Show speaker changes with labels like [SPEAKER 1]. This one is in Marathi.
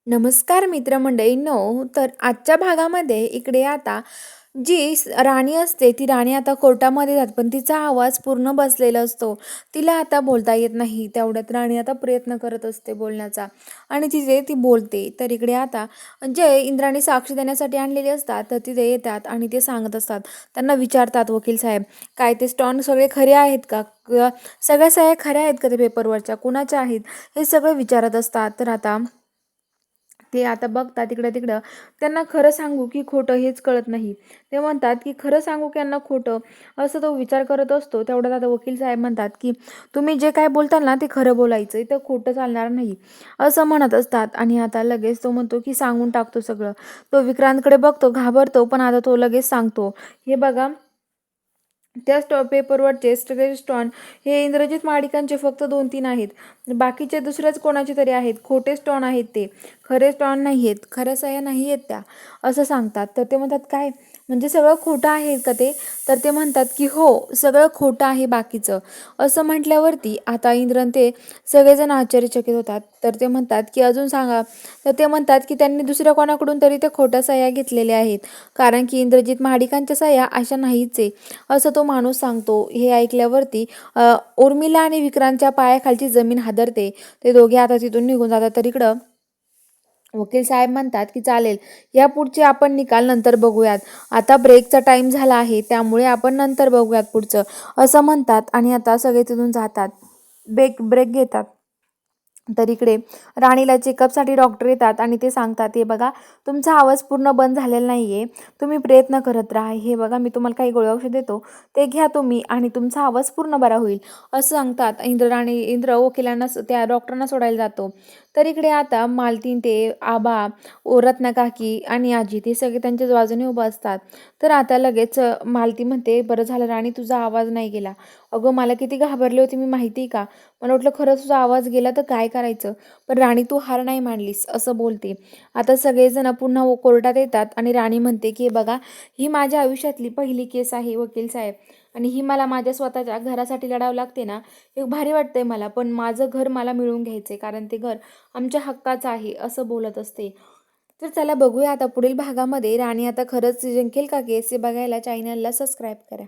[SPEAKER 1] नमस्कार मित्रमंडळींनो. तर आजच्या भागामध्ये इकडे आता जी राणी असते ती राणी आता कोर्टामध्ये जाते, पण तिचा आवाज पूर्ण बसलेला असतो. तिला आता बोलता येत नाही. तेवढ्यात राणी आता प्रयत्न करत असते बोलण्याचा आणि तिथे ती बोलते. तर इकडे आता जे इंद्राणी साक्ष देण्यासाठी आणलेली असतात तर तिथे येतात आणि ते सांगत असतात. त्यांना विचारतात वकील साहेब, काय ते स्टॉन सगळे खरे आहेत का? सगळ्या सह्या खऱ्या आहेत का ते पेपरवरच्या? कुणाच्या आहेत? हे सगळं विचारत असतात. तर आता ते आता बघतात तिकडं-तिकडं. त्यांना खरं सांगू की खोटं हेच कळत नाही. ते म्हणतात की खरं सांगू की यांना खोटं? असं तो विचार करत असतो. तेवढ्यात आता वकील साहेब म्हणतात की तुम्ही जे काय बोलताल ना ते खरं बोलायचं, इथं खोटं चालणार नाही, असं म्हणत असतात. आणि आता लगेच तो म्हणतो की सांगून टाकतो सगळं. तो विक्रांतकडे बघतो, घाबरतो, पण आता तो लगेच सांगतो. हे बघा, त्या पेपरवरचे सगळे स्टॉन हे इंद्रजित महाडिकांचे फक्त 2-3 आहेत. बाकीचे दुसऱ्याच कोणाचे तरी आहेत. खोटे स्टॉन आहेत ते. खरे स्टॉन नाही आहेत. खऱ्या सह्या नाही आहेत त्या, असं सांगतात. तर ते म्हणतात काय, म्हणजे सगळं खोटं आहे का ते? तर ते म्हणतात की हो, सगळं खोटं आहे बाकीचं. असं म्हटल्यावरती आता इंद्र आणि ते सगळेजण आश्चर्यचकित होतात. तर ते म्हणतात की अजून सांगा. तर ते म्हणतात की त्यांनी दुसऱ्या कोणाकडून तरी त्या खोट्या सह्या घेतलेल्या आहेत, कारण की इंद्रजित महाडिकांच्या सह्या अशा नाहीच आहे, असं तो माणूस सांगतो. हे ऐकल्यावरती उर्मिला आणि विक्रांतच्या पायाखालची जमीन हादरते. ते दोघे आता तिथून निघून जातात. तर इकडं वकील साहेब म्हणतात की चालेल, या पुढचे आपण निकाल नंतर बघूयात. आता ब्रेकचा टाइम झाला आहे, त्यामुळे आपण नंतर बघूयात पुढचं, असं म्हणतात. आणि आता सगळे तिथून जातात. ब्रेक घेतात. तर इकडे राणीला चेकअपसाठी डॉक्टर येतात आणि ते सांगतात, हे बघा, तुमचा आवाज पूर्ण बंद झालेला नाही आहे, तुम्ही प्रयत्न करत राहा. हे बघा, मी तुम्हाला काही गोळ्या औषध देतो, ते घ्या तुम्ही आणि तुमचा आवाज पूर्ण बरा होईल, असं सांगतात. इंद्र वकिलांना त्या डॉक्टरांना सोडायला जातो. तर इकडे आता मालतीन, ते आबा, रत्ना काकी आणि आजी ते सगळे त्यांच्याच बाजूने उभं असतात. तर आता लगेच मालती म्हणते, बरं झालं राणी, तुझा आवाज नाही गेला. अगं, मला किती घाबरले होते मी, माहिती आहे का? मला वाटलं खरं तुझा आवाज गेला तर काय करायचं. पण राणी, तू हार नाही मानलीस, असं बोलते. आता सगळेजण पुन्हा कोर्टात येतात आणि राणी म्हणते की हे बघा, ही माझ्या आयुष्यातली पहिली केस आहे वकील साहेब, आणि ही मला माझ्या स्वतःच्या घरासाठी लढावं लागते ना, हे भारी वाटतंय मला. पण माझं घर मला मिळवून घ्यायचंय, कारण ते घर आमच्या हक्काचं आहे, असं बोलत असते. तर चला बघूया आता पुढील भागामध्ये राणी आता खरंच जिंकेल का केस, हे बघायला चॅनलला सबस्क्राईब करा.